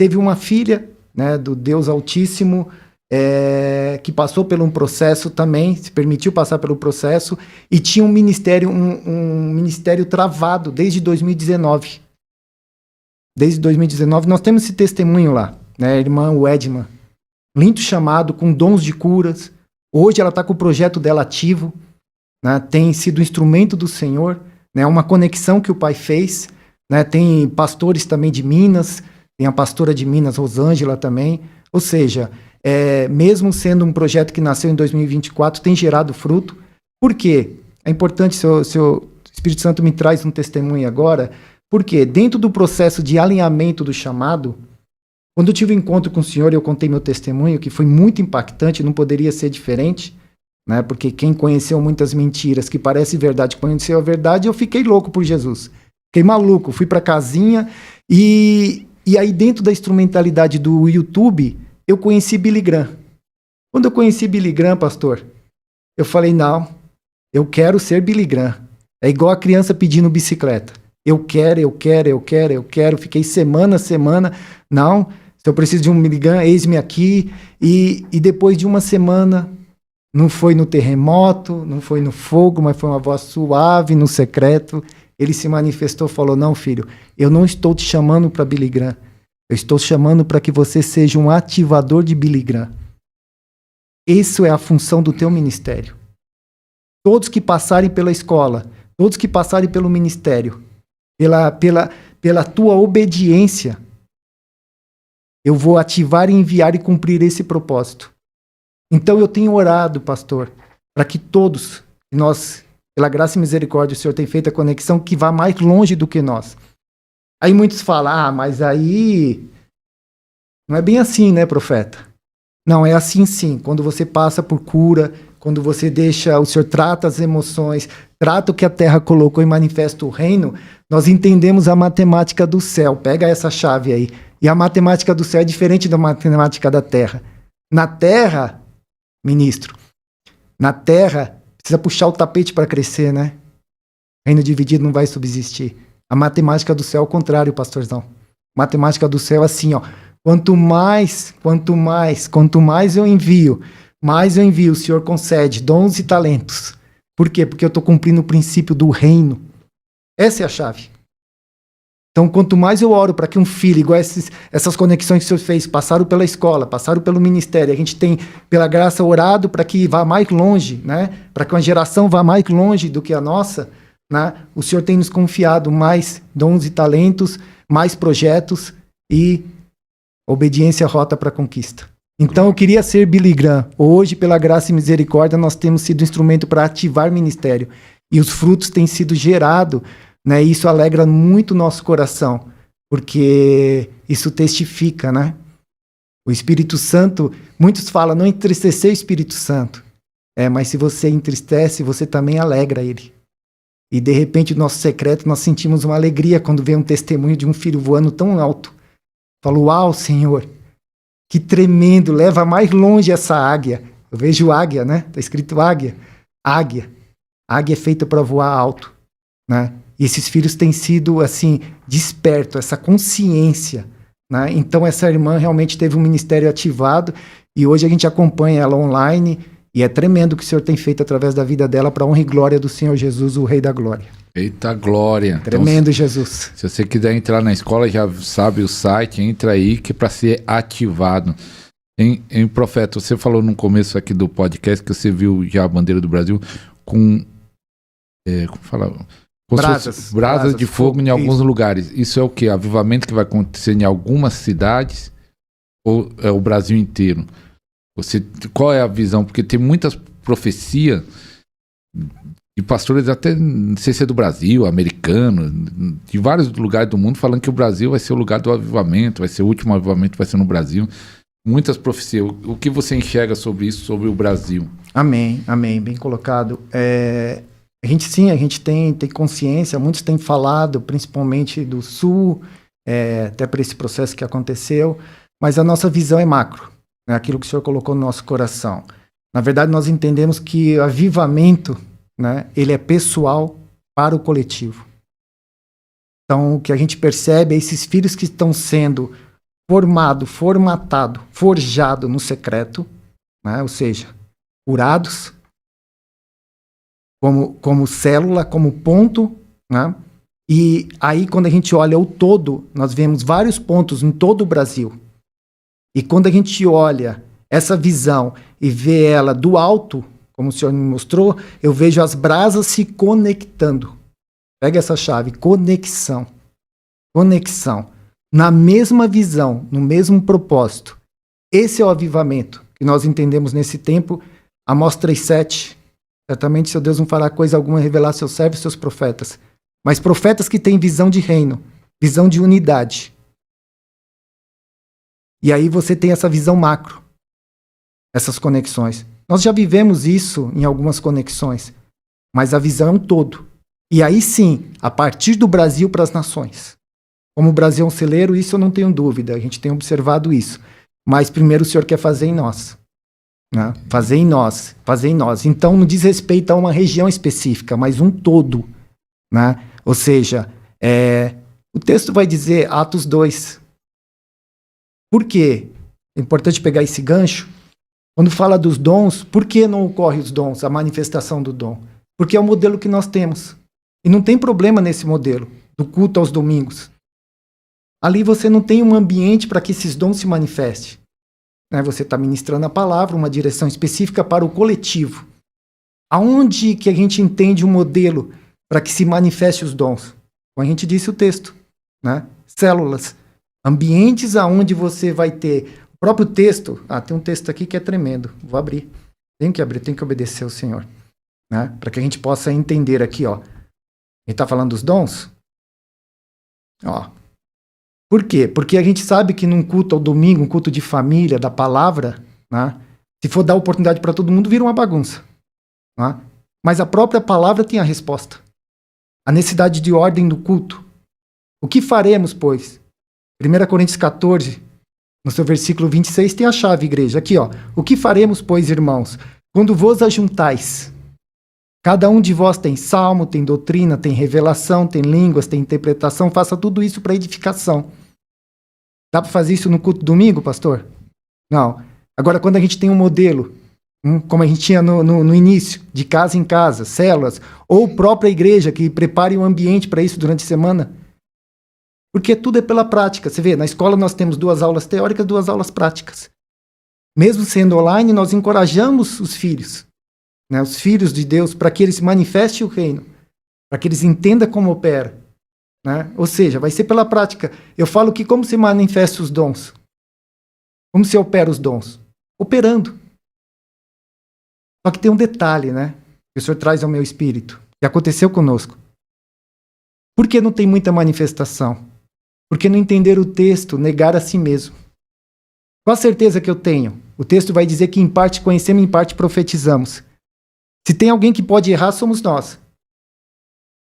teve uma filha, né, do Deus Altíssimo, que passou por um processo também, se permitiu passar pelo processo, e tinha um ministério travado desde 2019. Desde 2019, nós temos esse testemunho lá, né, a irmã Wedman, lindo chamado, com dons de curas. Hoje ela está com o projeto dela ativo, né, tem sido instrumento do Senhor, né, uma conexão que o Pai fez, né, tem pastores também de Minas, tem a pastora de Minas, Rosângela também, ou seja, mesmo sendo um projeto que nasceu em 2024, tem gerado fruto. Por quê? É importante, se o Espírito Santo me traz um testemunho agora, porque dentro do processo de alinhamento do chamado, quando eu tive um encontro com o Senhor, eu contei meu testemunho, que foi muito impactante, não poderia ser diferente, né? Porque quem conheceu muitas mentiras, que parece verdade, conheceu a verdade, eu fiquei louco por Jesus. Fiquei maluco, fui pra casinha e aí dentro da instrumentalidade do YouTube, eu conheci Billy Graham. Quando eu conheci Billy Graham, pastor, eu falei, não, eu quero ser Billy Graham. É igual a criança pedindo bicicleta. Eu quero. Fiquei semana, não, se eu preciso de um Billy Graham, eis-me aqui. E depois de uma semana, não foi no terremoto, não foi no fogo, mas foi uma voz suave, no secreto. Ele se manifestou e falou, não, filho, eu não estou te chamando para Billy Graham. Eu estou chamando para que você seja um ativador de Billy Graham. Isso é a função do teu ministério. Todos que passarem pela escola, todos que passarem pelo ministério, pela tua obediência, eu vou ativar, enviar e cumprir esse propósito. Então eu tenho orado, pastor, para que todos, nós, pela graça e misericórdia, o Senhor tem feito a conexão que vá mais longe do que nós. Aí muitos falam, mas aí não é bem assim, né, profeta? Não, é assim sim. Quando você passa por cura, quando você deixa, o Senhor trata as emoções, trata o que a terra colocou e manifesta o reino, nós entendemos a matemática do céu. Pega essa chave aí. E a matemática do céu é diferente da matemática da terra. Na terra, ministro, na terra, precisa puxar o tapete para crescer, né? Reino dividido não vai subsistir. A matemática do céu é o contrário, pastorzão. Matemática do céu é assim, ó. Quanto mais eu envio, mais eu envio, o Senhor concede dons e talentos. Por quê? Porque eu estou cumprindo o princípio do reino. Essa é a chave. Então, quanto mais eu oro para que um filho, igual essas conexões que o Senhor fez, passaram pela escola, passaram pelo ministério, a gente tem, pela graça, orado para que vá mais longe, né? Para que uma geração vá mais longe do que a nossa, né? O Senhor tem nos confiado mais dons e talentos, mais projetos e obediência rota para a conquista. Então eu queria ser Billy Graham. Hoje, pela graça e misericórdia, nós temos sido instrumento para ativar ministério. E os frutos têm sido gerados, né? E isso alegra muito o nosso coração, porque isso testifica, né? O Espírito Santo, muitos falam, não entristecer o Espírito Santo. Mas se você entristece, você também alegra ele. E de repente, no nosso secreto, nós sentimos uma alegria quando vem um testemunho de um filho voando tão alto. Falo, uau, Senhor, que tremendo, leva mais longe essa águia. Eu vejo águia, né? Está escrito águia. Águia. Águia é feita para voar alto, né? E esses filhos têm sido, assim, despertos, essa consciência, né? Então, essa irmã realmente teve um ministério ativado e hoje a gente acompanha ela online e é tremendo o que o Senhor tem feito através da vida dela para a honra e glória do Senhor Jesus, o Rei da Glória. Eita glória. Tremendo, então, Jesus. Se você quiser entrar na escola, já sabe o site, entra aí que é para ser ativado. Em profeta, você falou no começo aqui do podcast que você viu já a bandeira do Brasil com como fala? Brasas de fogo em alguns lugares. Isso é o quê? Avivamento que vai acontecer em algumas cidades ou é o Brasil inteiro? Qual é a visão? Porque tem muitas profecias de pastores, até não sei se é do Brasil, americano, de vários lugares do mundo, falando que o Brasil vai ser o lugar do avivamento, vai ser o último avivamento, vai ser no Brasil. Muitas profecias. O que você enxerga sobre isso, sobre o Brasil? Amém, bem colocado. A gente tem consciência, muitos têm falado, principalmente do Sul, até para esse processo que aconteceu, mas a nossa visão é macro, né? Aquilo que o Senhor colocou no nosso coração. Na verdade, nós entendemos que o avivamento, né, ele é pessoal para o coletivo. Então, o que a gente percebe é esses filhos que estão sendo formado, formatado, forjado no secreto, né? Ou seja, curados como célula, como ponto, né? E aí, quando a gente olha o todo, nós vemos vários pontos em todo o Brasil. E quando a gente olha essa visão e vê ela do alto, como o senhor me mostrou, eu vejo as brasas se conectando. Pega essa chave, conexão. Conexão. Na mesma visão, no mesmo propósito. Esse é o avivamento que nós entendemos nesse tempo. Amós 3:7. Certamente seu Deus não fará coisa alguma revelar seus servos e seus profetas. Mas profetas que têm visão de reino, visão de unidade. E aí você tem essa visão macro, essas conexões. Nós já vivemos isso em algumas conexões, mas a visão é um todo. E aí sim, a partir do Brasil para as nações. Como o Brasil é um celeiro, isso eu não tenho dúvida, a gente tem observado isso. Mas primeiro o Senhor quer fazer em nós. Né? Fazer em nós, fazer em nós. Então não diz respeito a uma região específica, mas um todo. Né? Ou seja, o texto vai dizer, Atos 2. Por quê? É importante pegar esse gancho. Quando fala dos dons, por que não ocorre os dons, a manifestação do dom? Porque é o modelo que nós temos. E não tem problema nesse modelo, do culto aos domingos. Ali você não tem um ambiente para que esses dons se manifestem. Né? Você está ministrando a palavra, uma direção específica para o coletivo. Aonde que a gente entende um modelo para que se manifeste os dons? Como a gente disse o texto, né? Células. Ambientes aonde você vai ter o próprio texto. Tem um texto aqui que é tremendo. Vou abrir. Tenho que abrir, tenho que obedecer ao Senhor. Né? Para que a gente possa entender aqui. Ó. Ele está falando dos dons? Ó. Por quê? Porque a gente sabe que num culto ao domingo, um culto de família, da palavra, né? Se for dar oportunidade para todo mundo, vira uma bagunça. Né? Mas a própria palavra tem a resposta. A necessidade de ordem do culto. O que faremos, pois? 1 Coríntios 14, no seu versículo 26, tem a chave, igreja. Aqui, ó. O que faremos, pois, irmãos? Quando vos ajuntais, cada um de vós tem salmo, tem doutrina, tem revelação, tem línguas, tem interpretação, faça tudo isso para edificação. Dá para fazer isso no culto domingo, pastor? Não. Agora, quando a gente tem um modelo, como a gente tinha no início, de casa em casa, células, ou própria igreja que prepare um ambiente para isso durante a semana, porque tudo é pela prática. Você vê, na escola nós temos 2 aulas teóricas, 2 aulas práticas. Mesmo sendo online, nós encorajamos os filhos, né, os filhos de Deus, para que eles manifestem o reino, para que eles entendam como opera. Né? Ou seja, vai ser pela prática. Eu falo que como se manifesta os dons? Como se opera os dons? Operando. Só que tem um detalhe, né? Que o Senhor traz ao meu espírito, que aconteceu conosco. Por que não tem muita manifestação? Porque não entender o texto, negar a si mesmo. Qual a certeza que eu tenho? O texto vai dizer que em parte conhecemos, em parte profetizamos. Se tem alguém que pode errar, somos nós.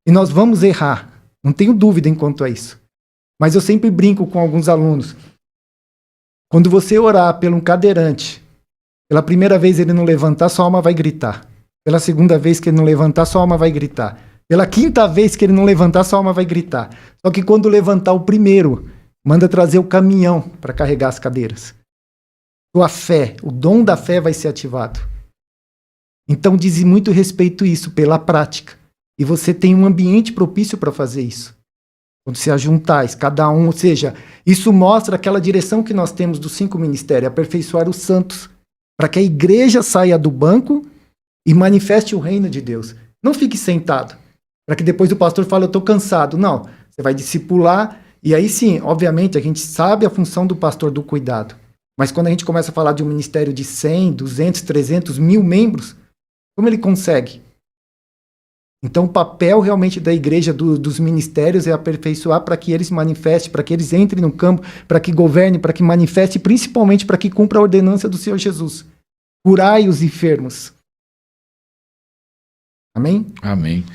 E nós vamos errar. Não tenho dúvida quanto a isso. Mas eu sempre brinco com alguns alunos. Quando você orar por um cadeirante, pela primeira vez ele não levantar, sua alma vai gritar. Pela segunda vez que ele não levantar, sua alma vai gritar. Pela 5ª vez que ele não levantar, sua alma vai gritar. Só que quando levantar o primeiro, manda trazer o caminhão para carregar as cadeiras. Sua fé, o dom da fé vai ser ativado. Então diz muito respeito a isso, pela prática. E você tem um ambiente propício para fazer isso. Quando se ajuntais, cada um, ou seja, isso mostra aquela direção que nós temos dos 5 ministérios, aperfeiçoar os santos, para que a igreja saia do banco e manifeste o reino de Deus. Não fique sentado, para que depois o pastor fale, eu estou cansado. Não, você vai discipular, e aí sim, obviamente, a gente sabe a função do pastor do cuidado. Mas quando a gente começa a falar de um ministério de 100, 200, 300, 1000 membros, como ele consegue? Então o papel realmente da igreja, dos ministérios, é aperfeiçoar para que eles manifestem, para que eles entrem no campo, para que governe, para que manifeste, principalmente para que cumpra a ordenança do Senhor Jesus. Curai os enfermos. Amém? Amém.